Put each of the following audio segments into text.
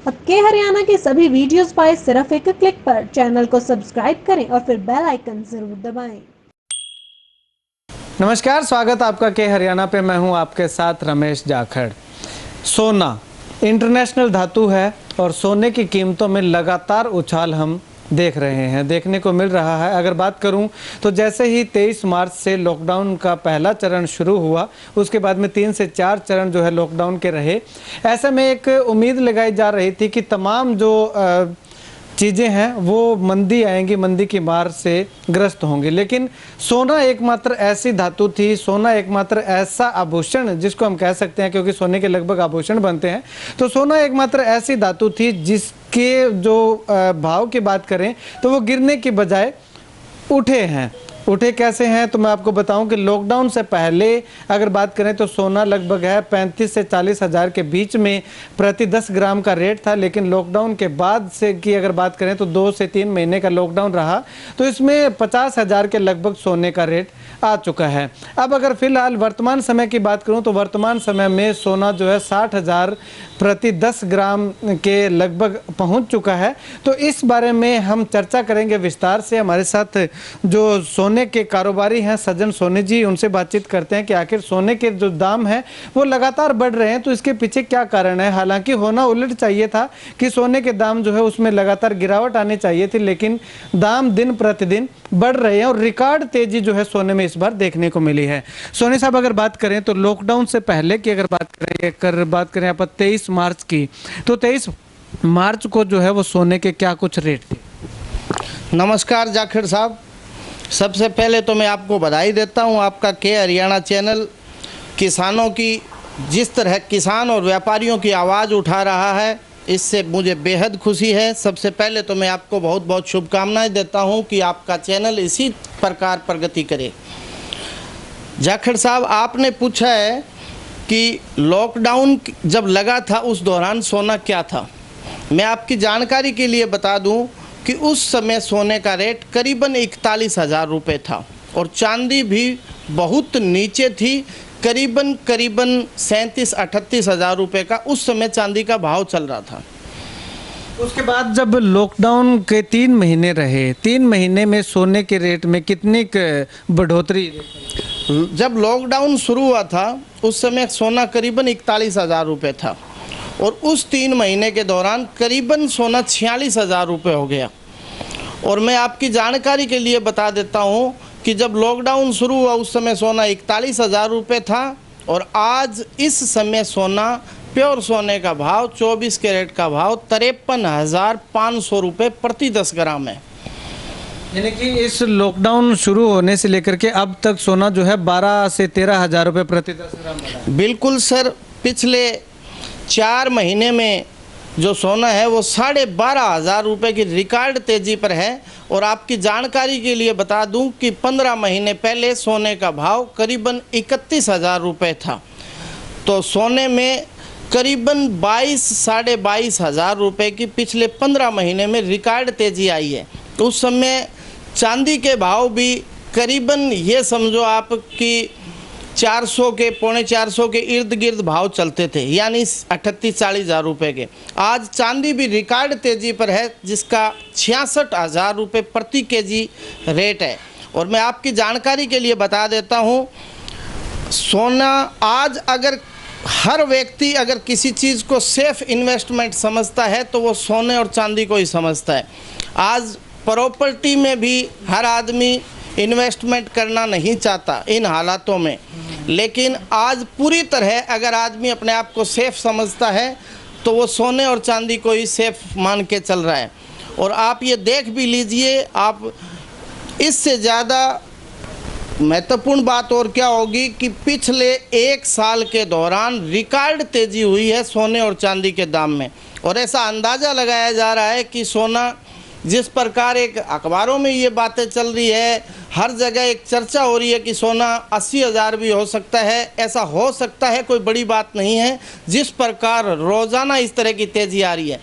अब के हरियाणा के सभी वीडियोस पाए सिर्फ एक क्लिक पर। चैनल को सब्सक्राइब करें और फिर बेल आइकन जरूर दबाएं। नमस्कार, स्वागत आपका के हरियाणा पे। मैं हूं आपके साथ रमेश जाखड़। सोना इंटरनेशनल धातु है और सोने की कीमतों में लगातार उछाल हम देखने को मिल रहा है। अगर बात करूं तो जैसे ही 23 मार्च से लॉकडाउन का पहला चरण शुरू हुआ, उसके बाद में 3 से 4 चरण जो है लॉकडाउन के रहे। ऐसे में एक उम्मीद लगाई जा रही थी कि तमाम जो चीज़ें हैं वो मंदी आएंगी, मंदी की मार से ग्रस्त होंगी। लेकिन सोना एकमात्र ऐसी धातु थी, सोना एकमात्र ऐसा आभूषण जिसको हम कह सकते हैं, क्योंकि सोने के लगभग आभूषण बनते हैं, तो सोना एकमात्र ऐसी धातु थी जिसके जो भाव की बात करें तो वो गिरने की बजाय उठे कैसे हैं, तो मैं आपको बताऊं कि लॉकडाउन से पहले अगर बात करें तो सोना लगभग है 35 से 40 हज़ार के बीच में प्रति 10 ग्राम का रेट था। लेकिन लॉकडाउन के बाद से की अगर बात करें तो 2 से 3 महीने का लॉकडाउन रहा, तो इसमें 50 हज़ार के लगभग सोने का रेट आ चुका है। अब अगर फिलहाल वर्तमान समय की बात करूं तो वर्तमान समय में सोना जो है 60 हज़ार प्रति 10 ग्राम के लगभग पहुंच चुका है। तो इस बारे में हम चर्चा करेंगे विस्तार से। हमारे साथ जो सोने के कारोबारी हैं सज्जन सोनी जी, उनसे बातचीत करते हैं कि आखिर सोने के जो दाम हैं वो लगातार बढ़ रहे हैं, तो इसके पीछे क्या कारण है। हालांकि होना उलट चाहिए था कि सोने के दाम जो है उसमें लगातार गिरावट आनी चाहिए थी, लेकिन दाम दिन प्रतिदिन बढ़ रहे हैं और रिकॉर्ड तेजी जो है सोने में इस बार देखने को मिली है। सोनी साहब, अगर बात करें तो लॉकडाउन से पहले की अगर बात करें आप 23 मार्च की, तो 23 मार्च को जो है वो सोने के क्या कुछ रेट थे? नमस्कार जाखिर साहब, सबसे पहले तो मैं आपको बधाई देता हूं। आपका के हरियाणा चैनल किसानों की, जिस तरह किसान और व्यापारियों की आवाज़ उठा रहा है, इससे मुझे बेहद खुशी है। सबसे पहले तो मैं आपको बहुत बहुत शुभकामनाएं देता हूं कि आपका चैनल इसी प्रकार प्रगति करे। जाखिर साहब, आपने पूछा है कि लॉकडाउन जब लगा था उस दौरान सोना क्या था। मैं आपकी जानकारी के लिए बता दूं कि उस समय सोने का रेट करीबन 41 हज़ार रुपये था और चांदी भी बहुत नीचे थी, करीबन 37-38 हज़ार रुपये का उस समय चांदी का भाव चल रहा था। उसके बाद जब लॉकडाउन के 3 महीने रहे, 3 महीने में सोने के रेट में कितनी बढ़ोतरी? जब लॉकडाउन शुरू हुआ था उस समय सोना करीबन 41 हज़ार रुपये था और उस 3 महीने के दौरान करीबन सोना 46 हज़ार रुपये हो गया। और मैं आपकी जानकारी के लिए बता देता हूं कि जब लॉकडाउन शुरू हुआ उस समय सोना 41 हज़ार रुपये था और आज इस समय सोना, प्योर सोने का भाव 24 कैरेट का भाव 53,500 रुपये प्रति 10 ग्राम है। यानी कि इस लॉकडाउन शुरू होने से लेकर के अब तक सोना जो है 12 से 13 हज़ार रुपये प्रति 10 ग्राम है। बिल्कुल सर, पिछले 4 महीने में जो सोना है वो 12,500 हज़ार रुपये की रिकॉर्ड तेज़ी पर है। और आपकी जानकारी के लिए बता दूं कि 15 महीने पहले सोने का भाव करीबन 31 हज़ार रुपये था, तो सोने में करीबन 22-22,500 हज़ार रुपये की पिछले 15 महीने में रिकॉर्ड तेज़ी आई है। तो उस समय चांदी के भाव भी करीबन ये समझो आप कि 400 के, 350 के इर्द गिर्द भाव चलते थे, यानी 38-40 हज़ार रुपये के। आज चांदी भी रिकॉर्ड तेज़ी पर है जिसका 66 हज़ार रुपये प्रति केजी रेट है। और मैं आपकी जानकारी के लिए बता देता हूँ, सोना आज अगर हर व्यक्ति अगर किसी चीज़ को सेफ इन्वेस्टमेंट समझता है तो वो सोने और चांदी को ही समझता है। आज प्रॉपर्टी में भी हर आदमी इन्वेस्टमेंट करना नहीं चाहता इन हालातों में, लेकिन आज पूरी तरह अगर आदमी अपने आप को सेफ समझता है तो वो सोने और चांदी को ही सेफ मान के चल रहा है। और आप ये देख भी लीजिए, आप इससे ज़्यादा महत्वपूर्ण बात और क्या होगी कि पिछले 1 साल के दौरान रिकॉर्ड तेज़ी हुई है सोने और चांदी के दाम में। और ऐसा अंदाज़ा लगाया जा रहा है कि सोना, जिस प्रकार एक अखबारों में ये बातें चल रही है, हर जगह एक चर्चा हो रही है कि सोना 80 हज़ार भी हो सकता है, ऐसा हो सकता है, कोई बड़ी बात नहीं है। जिस प्रकार रोज़ाना इस तरह की तेज़ी आ रही है,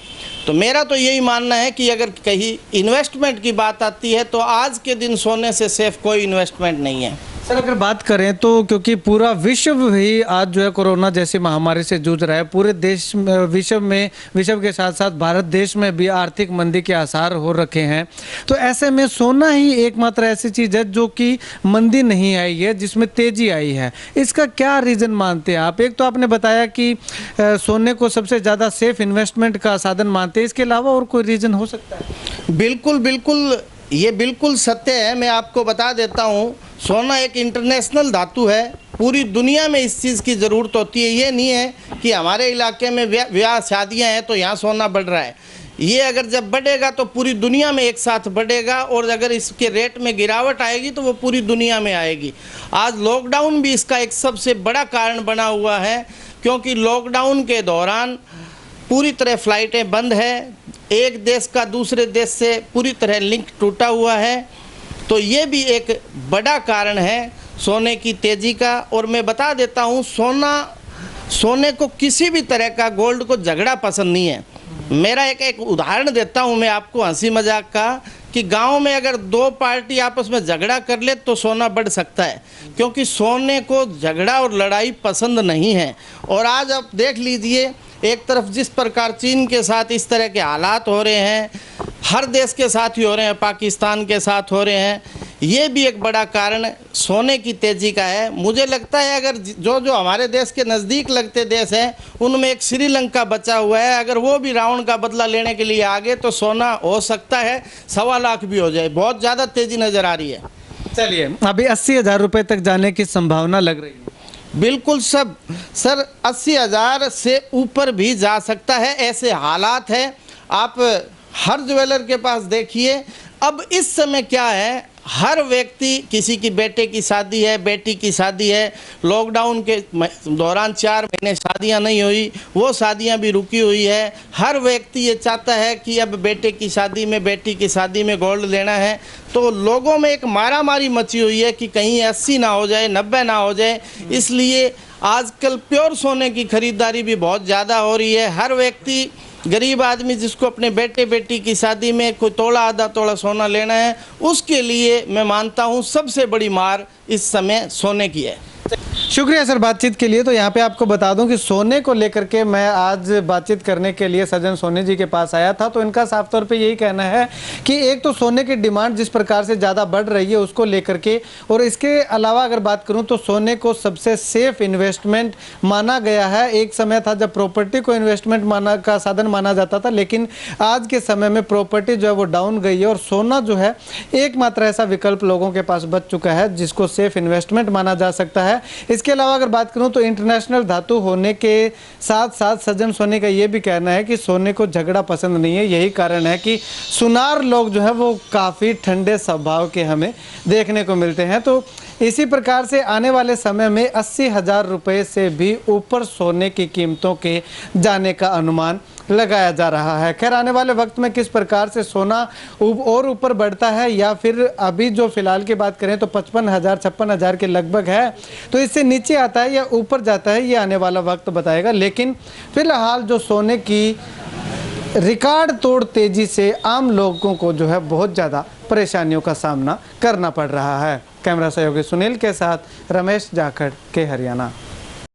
तो मेरा तो यही मानना है कि अगर कहीं इन्वेस्टमेंट की बात आती है तो आज के दिन सोने से सेफ कोई इन्वेस्टमेंट नहीं है। सर अगर बात करें तो क्योंकि पूरा विश्व ही आज जो है कोरोना जैसी महामारी से जूझ रहा है, पूरे देश विश्व के साथ साथ भारत देश में भी आर्थिक मंदी के आसार हो रखे हैं, तो ऐसे में सोना ही एकमात्र ऐसी चीज़ है जो कि मंदी नहीं आई है, जिसमें तेजी आई है। इसका क्या रीज़न मानते हैं आप? एक तो आपने बताया कि सोने को सबसे ज़्यादा सेफ इन्वेस्टमेंट का साधन मानते हैं, इसके अलावा और कोई रीज़न हो सकता है? बिल्कुल बिल्कुल, ये बिल्कुल सत्य है। मैं आपको बता देता हूँ, सोना एक इंटरनेशनल धातु है, पूरी दुनिया में इस चीज़ की ज़रूरत होती है। ये नहीं है कि हमारे इलाके में ब्याह शादियाँ हैं तो यहाँ सोना बढ़ रहा है। ये अगर जब बढ़ेगा तो पूरी दुनिया में एक साथ बढ़ेगा, और अगर इसके रेट में गिरावट आएगी तो वो पूरी दुनिया में आएगी। आज लॉकडाउन भी इसका एक सबसे बड़ा कारण बना हुआ है, क्योंकि लॉकडाउन के दौरान पूरी तरह फ़्लाइटें बंद है, एक देश का दूसरे देश से पूरी तरह लिंक टूटा हुआ है, तो ये भी एक बड़ा कारण है सोने की तेज़ी का। और मैं बता देता हूँ, सोने को किसी भी तरह का, गोल्ड को झगड़ा पसंद नहीं है। मेरा एक उदाहरण देता हूँ मैं आपको हंसी मजाक का, कि गांव में अगर दो पार्टी आपस में झगड़ा कर ले तो सोना बढ़ सकता है, क्योंकि सोने को झगड़ा और लड़ाई पसंद नहीं है। और आज आप देख लीजिए, एक तरफ जिस प्रकार चीन के साथ इस तरह के हालात हो रहे हैं, हर देश के साथ ही हो रहे हैं, पाकिस्तान के साथ हो रहे हैं, ये भी एक बड़ा कारण सोने की तेज़ी का है। मुझे लगता है अगर जो हमारे देश के नज़दीक लगते देश हैं, उनमें एक श्रीलंका बचा हुआ है, अगर वो भी रावण का बदला लेने के लिए आगे तो सोना हो सकता है 1.25 लाख भी हो जाए। बहुत ज़्यादा तेज़ी नज़र आ रही है। चलिए, अभी 80,000 रुपये तक जाने की संभावना लग रही है। बिल्कुल सर 80,000 से ऊपर भी जा सकता है, ऐसे हालात हैं। आप हर ज्वेलर के पास देखिए, अब इस समय क्या है, हर व्यक्ति, किसी की बेटे की शादी है, बेटी की शादी है, लॉकडाउन के दौरान 4 महीने शादियां नहीं हुई, वो शादियां भी रुकी हुई है। हर व्यक्ति ये चाहता है कि अब बेटे की शादी में, बेटी की शादी में गोल्ड लेना है, तो लोगों में एक मारामारी मची हुई है कि कहीं 80 ना हो जाए, 90 ना हो जाए। इसलिए आजकल प्योर सोने की खरीदारी भी बहुत ज़्यादा हो रही है। हर व्यक्ति, गरीब आदमी जिसको अपने बेटे बेटी की शादी में कोई तोला आधा तोला सोना लेना है, उसके लिए मैं मानता हूँ सबसे बड़ी मार इस समय सोने की है। शुक्रिया सर बातचीत के लिए। तो यहाँ पे आपको बता दूं कि सोने को लेकर के मैं आज बातचीत करने के लिए सज्जन सोनी जी के पास आया था, तो इनका साफ तौर पे यही कहना है कि एक तो सोने की डिमांड जिस प्रकार से ज़्यादा बढ़ रही है उसको लेकर के, और इसके अलावा अगर बात करूं तो सोने को सबसे सेफ इन्वेस्टमेंट माना गया है। एक समय था जब प्रॉपर्टी को इन्वेस्टमेंट का साधन माना जाता था, लेकिन आज के समय में प्रॉपर्टी जो है वो डाउन गई है, और सोना जो है एकमात्र ऐसा विकल्प लोगों के पास बच चुका है जिसको सेफ इन्वेस्टमेंट माना जा सकता है। इसके अलावा अगर बात करूं तो इंटरनेशनल धातु होने के साथ साथ सज्जन सोनी का ये भी कहना है कि सोने को झगड़ा पसंद नहीं है। यही कारण है कि सुनार लोग जो है वो काफ़ी ठंडे स्वभाव के हमें देखने को मिलते हैं। तो इसी प्रकार से आने वाले समय में 80,000 रुपये से भी ऊपर सोने की कीमतों के जाने का अनुमान लगाया जा रहा है। खैर, आने वाले वक्त में किस प्रकार से सोना और ऊपर बढ़ता है, या फिर अभी जो फिलहाल की बात करें तो 55,000 56,000 के लगभग है, तो इससे नीचे आता है या ऊपर जाता है, ये आने वाला वक्त बताएगा। लेकिन फिलहाल जो सोने की रिकॉर्ड तोड़ तेजी से आम लोगों को जो है बहुत ज़्यादा परेशानियों का सामना करना पड़ रहा है। कैमरा सहयोगी सुनील के साथ रमेश जाखड़ के हरियाणा।